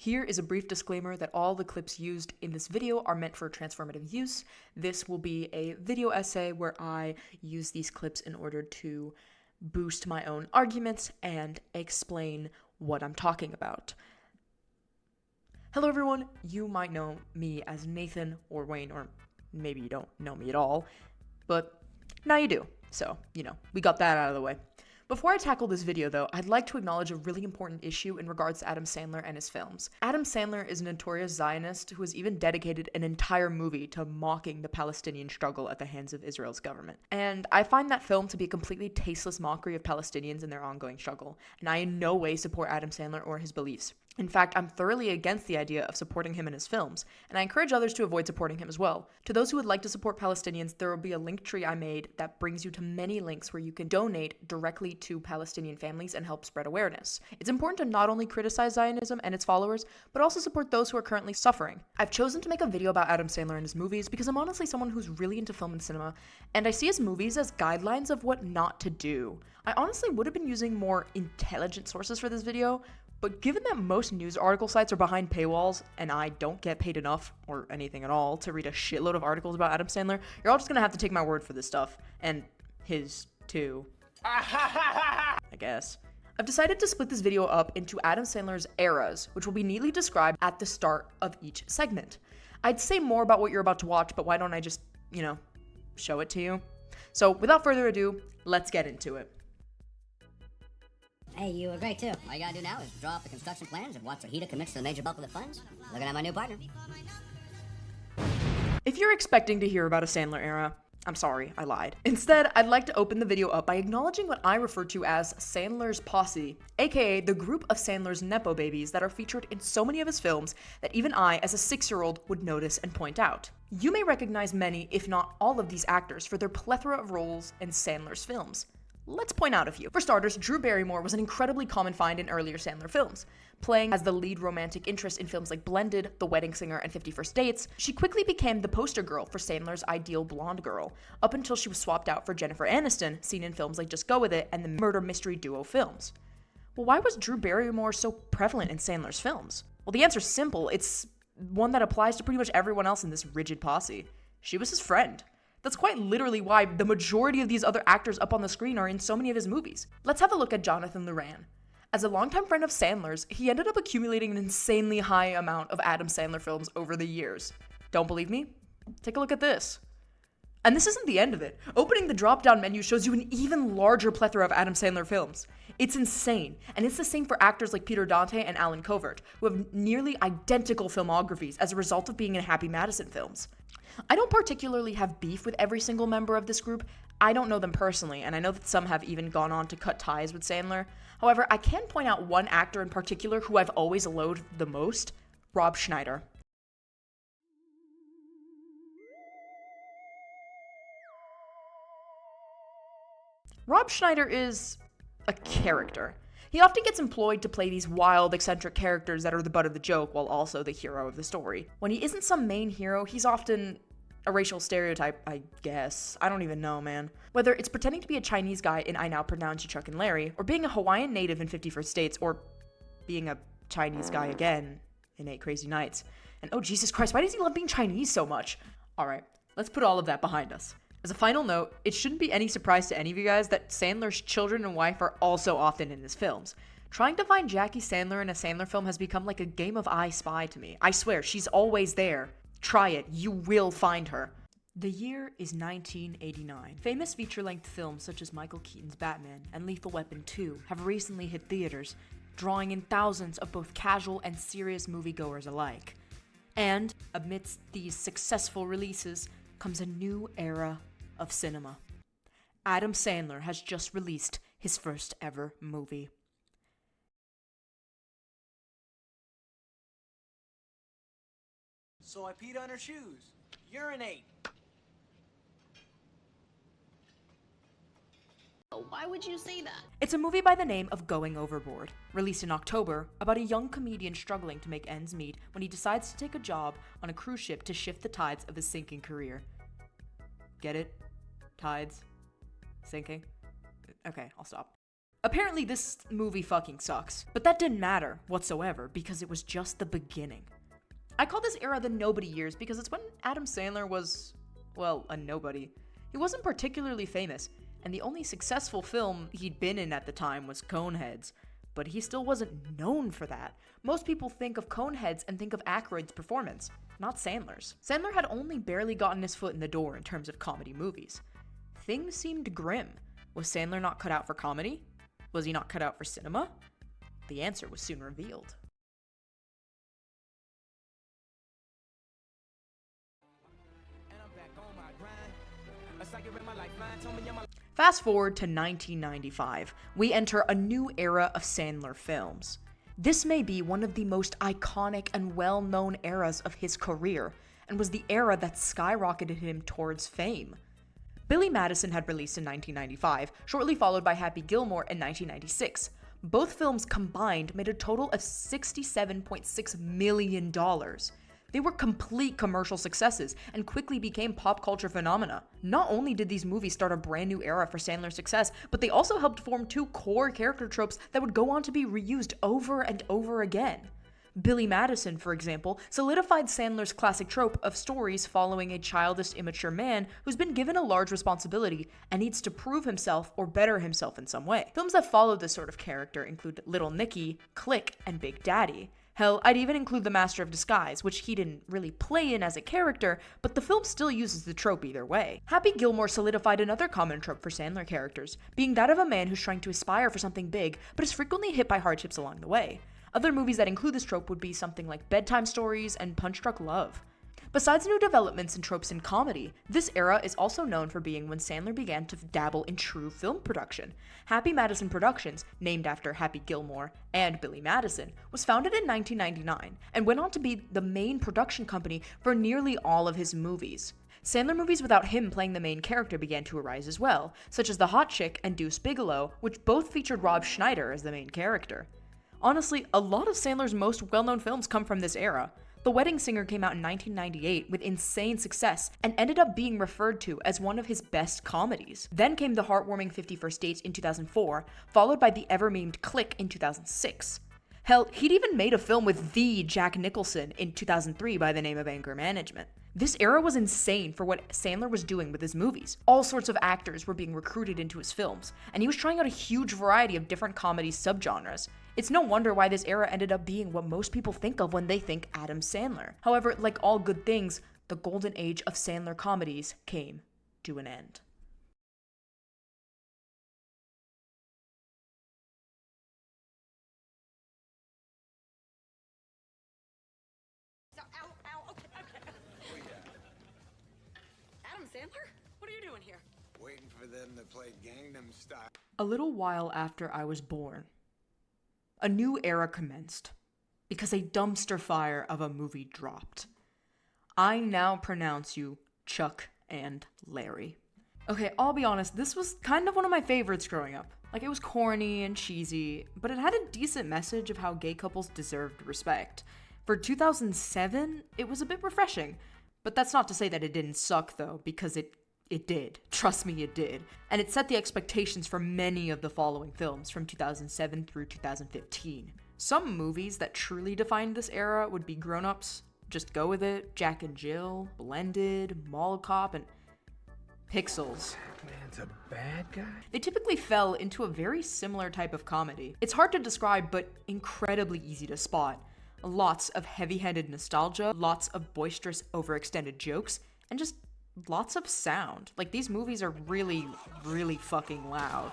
Here is a brief disclaimer that all the clips used in this video are meant for transformative use. This will be a video essay where I use these clips in order to boost my own arguments and explain what I'm talking about. Hello everyone, you might know me as Nathan or Wayne, or maybe you don't know me at all, but now you do. So, we got that out of the way. Before I tackle this video though, I'd like to acknowledge a really important issue in regards to Adam Sandler and his films. Adam Sandler is a notorious Zionist who has even dedicated an entire movie to mocking the Palestinian struggle at the hands of Israel's government. And I find that film to be a completely tasteless mockery of Palestinians and their ongoing struggle, and I in no way support Adam Sandler or his beliefs. In fact, I'm thoroughly against the idea of supporting him in his films, and I encourage others to avoid supporting him as well. To those who would like to support Palestinians, there will be a link tree I made that brings you to many links where you can donate directly to Palestinian families and help spread awareness. It's important to not only criticize Zionism and its followers, but also support those who are currently suffering. I've chosen to make a video about Adam Sandler and his movies because I'm honestly someone who's really into film and cinema, and I see his movies as guidelines of what not to do. I honestly would have been using more intelligent sources for this video, but given that most news article sites are behind paywalls, and I don't get paid enough, or anything at all, to read a shitload of articles about Adam Sandler, you're all just gonna have to take my word for this stuff. And his, too. I guess. I've decided to split this video up into Adam Sandler's eras, which will be neatly described at the start of each segment. I'd say more about what you're about to watch, but why don't I just, show it to you? So, without further ado, let's get into it. Hey, you were great too. All you gotta do now is draw up the construction plans and watch Rahita commits to the major bulk of the funds. Looking at my new partner. If you're expecting to hear about a Sandler era, I'm sorry, I lied. Instead, I'd like to open the video up by acknowledging what I refer to as Sandler's posse, aka the group of Sandler's Nepo babies that are featured in so many of his films that even I, as a 6-year-old, would notice and point out. You may recognize many, if not all of these actors for their plethora of roles in Sandler's films. Let's point out a few. For starters, Drew Barrymore was an incredibly common find in earlier Sandler films. Playing as the lead romantic interest in films like Blended, The Wedding Singer, and 50 First Dates, she quickly became the poster girl for Sandler's ideal blonde girl, up until she was swapped out for Jennifer Aniston, seen in films like Just Go With It and the murder mystery duo films. Well, why was Drew Barrymore so prevalent in Sandler's films? Well, the answer's simple. It's one that applies to pretty much everyone else in this rigid posse. She was his friend. That's quite literally why the majority of these other actors up on the screen are in so many of his movies. Let's have a look at Jonathan Luran. As a longtime friend of Sandler's, he ended up accumulating an insanely high amount of Adam Sandler films over the years. Don't believe me? Take a look at this. And this isn't the end of it. Opening the drop-down menu shows you an even larger plethora of Adam Sandler films. It's insane, and it's the same for actors like Peter Dante and Alan Covert, who have nearly identical filmographies as a result of being in Happy Madison films. I don't particularly have beef with every single member of this group. I don't know them personally, and I know that some have even gone on to cut ties with Sandler. However, I can point out one actor in particular who I've always loathed the most, Rob Schneider. Rob Schneider is a character. He often gets employed to play these wild, eccentric characters that are the butt of the joke while also the hero of the story. When he isn't some main hero, he's often a racial stereotype, I guess. I don't even know, man. Whether it's pretending to be a Chinese guy in I Now Pronounce You Chuck and Larry, or being a Hawaiian native in 50 First Dates, or being a Chinese guy again in 8 Crazy Nights. And oh Jesus Christ, why does he love being Chinese so much? Alright, let's put all of that behind us. As a final note, it shouldn't be any surprise to any of you guys that Sandler's children and wife are also often in his films. Trying to find Jackie Sandler in a Sandler film has become like a game of I Spy to me. I swear, she's always there. Try it, you will find her. The year is 1989. Famous feature-length films such as Michael Keaton's Batman and Lethal Weapon 2 have recently hit theaters, drawing in thousands of both casual and serious moviegoers alike. And, amidst these successful releases, comes a new era of cinema. Adam Sandler has just released his first ever movie. So I peed on her shoes. Urinate. Why would you say that? It's a movie by the name of Going Overboard, released in October, about a young comedian struggling to make ends meet when he decides to take a job on a cruise ship to shift the tides of his sinking career. Get it? Tides? Sinking? Okay, I'll stop. Apparently this movie fucking sucks. But that didn't matter whatsoever because it was just the beginning. I call this era the nobody years because it's when Adam Sandler was, well, a nobody. He wasn't particularly famous, and the only successful film he'd been in at the time was Coneheads, but he still wasn't known for that. Most people think of Coneheads and think of Aykroyd's performance, not Sandler's. Sandler had only barely gotten his foot in the door in terms of comedy movies. Things seemed grim. Was Sandler not cut out for comedy? Was he not cut out for cinema? The answer was soon revealed. Fast forward to 1995, we enter a new era of Sandler films. This may be one of the most iconic and well-known eras of his career, and was the era that skyrocketed him towards fame. Billy Madison had released in 1995, shortly followed by Happy Gilmore in 1996. Both films combined made a total of $67.6 million. They were complete commercial successes and quickly became pop culture phenomena. Not only did these movies start a brand new era for Sandler's success, but they also helped form two core character tropes that would go on to be reused over and over again. Billy Madison, for example, solidified Sandler's classic trope of stories following a childish, immature man who's been given a large responsibility and needs to prove himself or better himself in some way. Films that follow this sort of character include Little Nicky, Click, and Big Daddy. Hell, I'd even include The Master of Disguise, which he didn't really play in as a character, but the film still uses the trope either way. Happy Gilmore solidified another common trope for Sandler characters, being that of a man who's trying to aspire for something big, but is frequently hit by hardships along the way. Other movies that include this trope would be something like Bedtime Stories and Punch Drunk Love. Besides new developments and tropes in comedy, this era is also known for being when Sandler began to dabble in true film production. Happy Madison Productions, named after Happy Gilmore and Billy Madison, was founded in 1999 and went on to be the main production company for nearly all of his movies. Sandler movies without him playing the main character began to arise as well, such as The Hot Chick and Deuce Bigalow, which both featured Rob Schneider as the main character. Honestly, a lot of Sandler's most well-known films come from this era. The Wedding Singer came out in 1998 with insane success and ended up being referred to as one of his best comedies. Then came the heartwarming 50 First Dates in 2004, followed by the ever-memed Click in 2006. Hell, he'd even made a film with the Jack Nicholson in 2003 by the name of Anger Management. This era was insane for what Sandler was doing with his movies. All sorts of actors were being recruited into his films, and he was trying out a huge variety of different comedy subgenres. It's no wonder why this era ended up being what most people think of when they think Adam Sandler. However, like all good things, the golden age of Sandler comedies came to an end. Adam Sandler? What are you doing here? Waiting for them to play Gangnam Style. A little while after I was born, a new era commenced because a dumpster fire of a movie dropped. I now pronounce you Chuck and Larry. Okay, I'll be honest, this was kind of one of my favorites growing up. Like, it was corny and cheesy, but it had a decent message of how gay couples deserved respect. For 2007, it was a bit refreshing. But that's not to say that it didn't suck, though, because it did. Trust me, it did. And it set the expectations for many of the following films from 2007 through 2015. Some movies that truly defined this era would be Grown Ups, Just Go With It, Jack and Jill, Blended, Mall Cop, and Pixels. Man's a bad guy? They typically fell into a very similar type of comedy. It's hard to describe, but incredibly easy to spot. Lots of heavy-handed nostalgia, lots of boisterous, overextended jokes, and just lots of sound. Like, these movies are really, really fucking loud.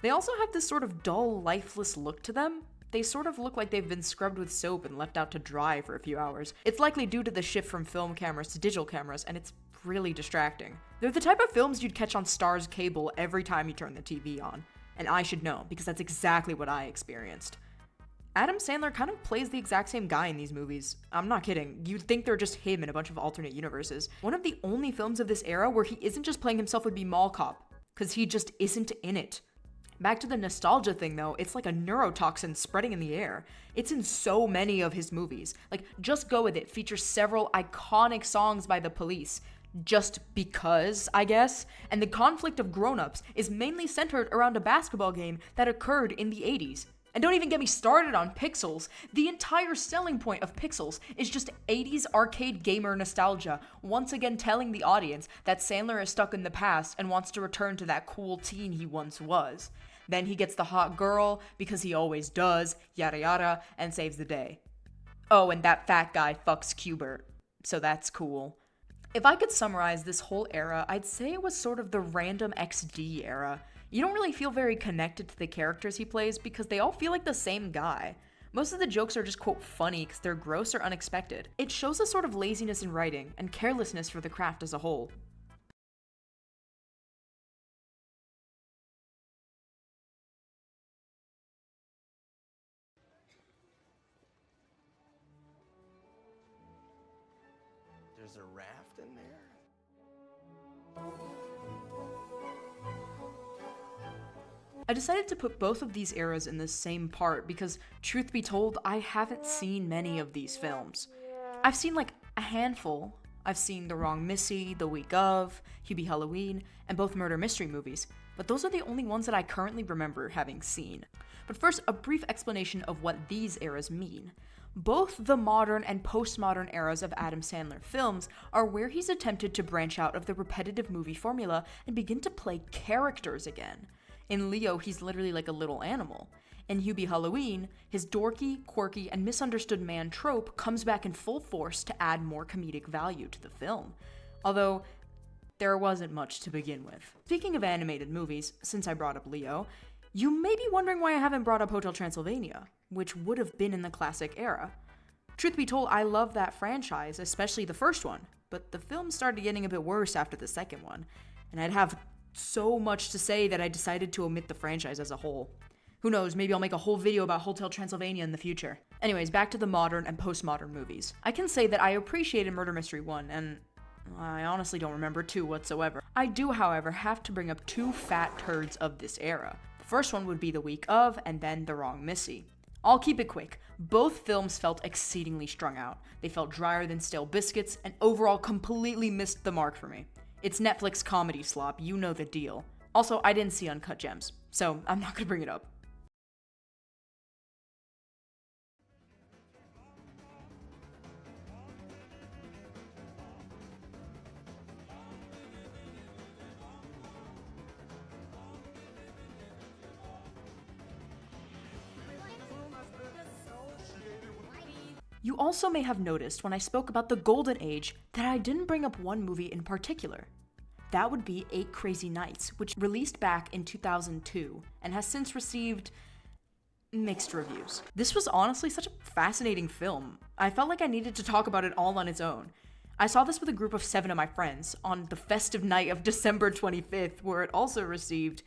They also have this sort of dull, lifeless look to them. They sort of look like they've been scrubbed with soap and left out to dry for a few hours. It's likely due to the shift from film cameras to digital cameras, and it's really distracting. They're the type of films you'd catch on Starz cable every time you turn the TV on. And I should know, because that's exactly what I experienced. Adam Sandler kind of plays the exact same guy in these movies. I'm not kidding. You'd think they're just him in a bunch of alternate universes. One of the only films of this era where he isn't just playing himself would be Mall Cop, because he just isn't in it. Back to the nostalgia thing though, it's like a neurotoxin spreading in the air. It's in so many of his movies. Like, Just Go With It features several iconic songs by The Police. just because, I guess, and the conflict of grown-ups is mainly centered around a basketball game that occurred in the 80s. And don't even get me started on Pixels. The entire selling point of Pixels is just 80s arcade gamer nostalgia, once again telling the audience that Sandler is stuck in the past and wants to return to that cool teen he once was. Then he gets the hot girl, because he always does, yada yada, and saves the day. Oh, and that fat guy fucks Qbert, so that's cool. If I could summarize this whole era, I'd say it was sort of the random XD era. You don't really feel very connected to the characters he plays because they all feel like the same guy. Most of the jokes are just quote funny because they're gross or unexpected. It shows a sort of laziness in writing and carelessness for the craft as a whole. There's a raft in there? I decided to put both of these eras in the same part because, truth be told, I haven't seen many of these films. I've seen like a handful. I've seen The Wrong Missy, The Week Of, Hubie Halloween, and both murder mystery movies, but those are the only ones that I currently remember having seen. But first, a brief explanation of what these eras mean. Both the modern and postmodern eras of Adam Sandler films are where he's attempted to branch out of the repetitive movie formula and begin to play characters again. In Leo, he's literally like a little animal. In Hubie Halloween, his dorky, quirky, and misunderstood man trope comes back in full force to add more comedic value to the film. Although, there wasn't much to begin with. Speaking of animated movies, since I brought up Leo, you may be wondering why I haven't brought up Hotel Transylvania, which would have been in the classic era. Truth be told, I love that franchise, especially the first one, but the film started getting a bit worse after the second one, and I'd have so much to say that I decided to omit the franchise as a whole. Who knows, maybe I'll make a whole video about Hotel Transylvania in the future. Anyways, back to the modern and postmodern movies. I can say that I appreciated Murder Mystery 1, and I honestly don't remember 2 whatsoever. I do, however, have to bring up 2 fat turds of this era. The first one would be The Week Of, and then The Wrong Missy. I'll keep it quick. Both films felt exceedingly strung out. They felt drier than stale biscuits, and overall completely missed the mark for me. It's Netflix comedy slop, you know the deal. Also, I didn't see Uncut Gems, so I'm not gonna bring it up. You also may have noticed when I spoke about the Golden Age that I didn't bring up one movie in particular. That would be 8 Crazy Nights, which released back in 2002 and has since received mixed reviews. This was honestly such a fascinating film. I felt like I needed to talk about it all on its own. I saw this with a group of 7 of my friends on the festive night of December 25th, where it also received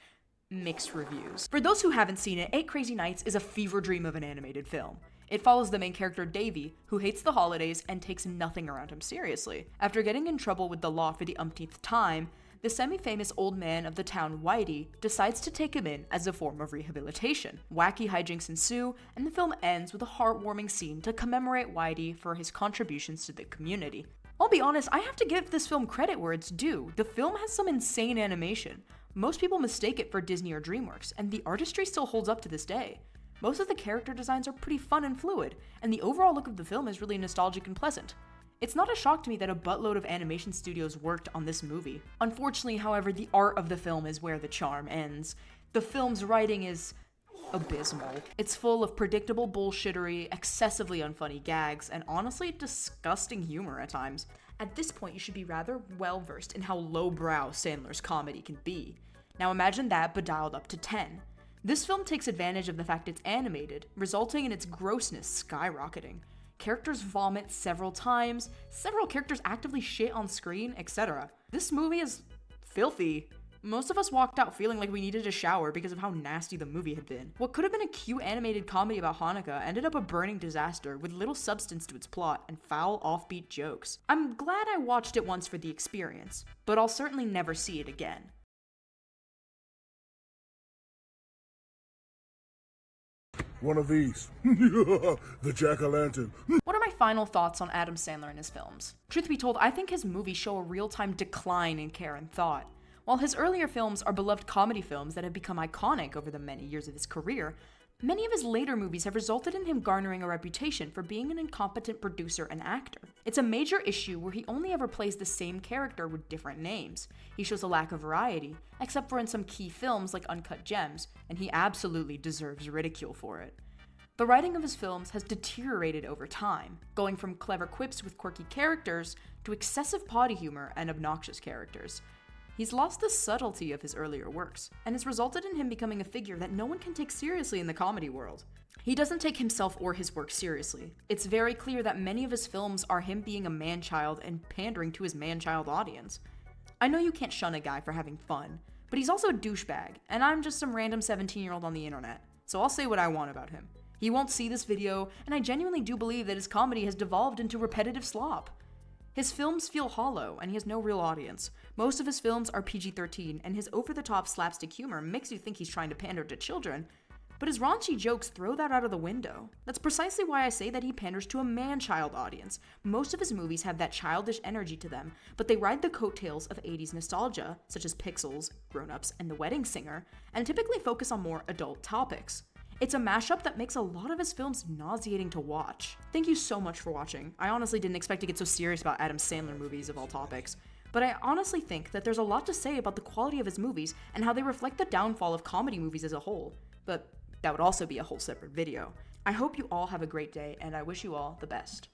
mixed reviews. For those who haven't seen it, 8 Crazy Nights is a fever dream of an animated film. It follows the main character Davy, who hates the holidays and takes nothing around him seriously. After getting in trouble with the law for the umpteenth time, the semi-famous old man of the town, Whitey, decides to take him in as a form of rehabilitation. Wacky hijinks ensue, and the film ends with a heartwarming scene to commemorate Whitey for his contributions to the community. I'll be honest, I have to give this film credit where it's due. The film has some insane animation. Most people mistake it for Disney or DreamWorks, and the artistry still holds up to this day. Most of the character designs are pretty fun and fluid, and the overall look of the film is really nostalgic and pleasant. It's not a shock to me that a buttload of animation studios worked on this movie. Unfortunately, however, the art of the film is where the charm ends. The film's writing is abysmal. It's full of predictable bullshittery, excessively unfunny gags, and honestly disgusting humor at times. At this point, you should be rather well versed in how lowbrow Sandler's comedy can be. Now imagine that but dialed up to 10. This film takes advantage of the fact it's animated, resulting in its grossness skyrocketing. Characters vomit several times, several characters actively shit on screen, etc. This movie is filthy. Most of us walked out feeling like we needed a shower because of how nasty the movie had been. What could have been a cute animated comedy about Hanukkah ended up a burning disaster with little substance to its plot and foul offbeat jokes. I'm glad I watched it once for the experience, but I'll certainly never see it again. One of these. The jack-o'-lantern. One of my final thoughts on Adam Sandler and his films. Truth be told, I think his movies show a real-time decline in care and thought. While his earlier films are beloved comedy films that have become iconic over the many years of his career, many of his later movies have resulted in him garnering a reputation for being an incompetent producer and actor. It's a major issue where he only ever plays the same character with different names. He shows a lack of variety, except for in some key films like Uncut Gems, and he absolutely deserves ridicule for it. The writing of his films has deteriorated over time, going from clever quips with quirky characters to excessive potty humor and obnoxious characters. He's lost the subtlety of his earlier works, and has resulted in him becoming a figure that no one can take seriously in the comedy world. He doesn't take himself or his work seriously. It's very clear that many of his films are him being a man-child and pandering to his man-child audience. I know you can't shun a guy for having fun, but he's also a douchebag, and I'm just some random 17-year-old on the internet, so I'll say what I want about him. He won't see this video, and I genuinely do believe that his comedy has devolved into repetitive slop. His films feel hollow, and he has no real audience. Most of his films are PG-13, and his over-the-top slapstick humor makes you think he's trying to pander to children, but his raunchy jokes throw that out of the window. That's precisely why I say that he panders to a man-child audience. Most of his movies have that childish energy to them, but they ride the coattails of 80s nostalgia, such as Pixels, Grown Ups, and The Wedding Singer, and typically focus on more adult topics. It's a mashup that makes a lot of his films nauseating to watch. Thank you so much for watching. I honestly didn't expect to get so serious about Adam Sandler movies of all topics, but I honestly think that there's a lot to say about the quality of his movies and how they reflect the downfall of comedy movies as a whole. But that would also be a whole separate video. I hope you all have a great day, and I wish you all the best.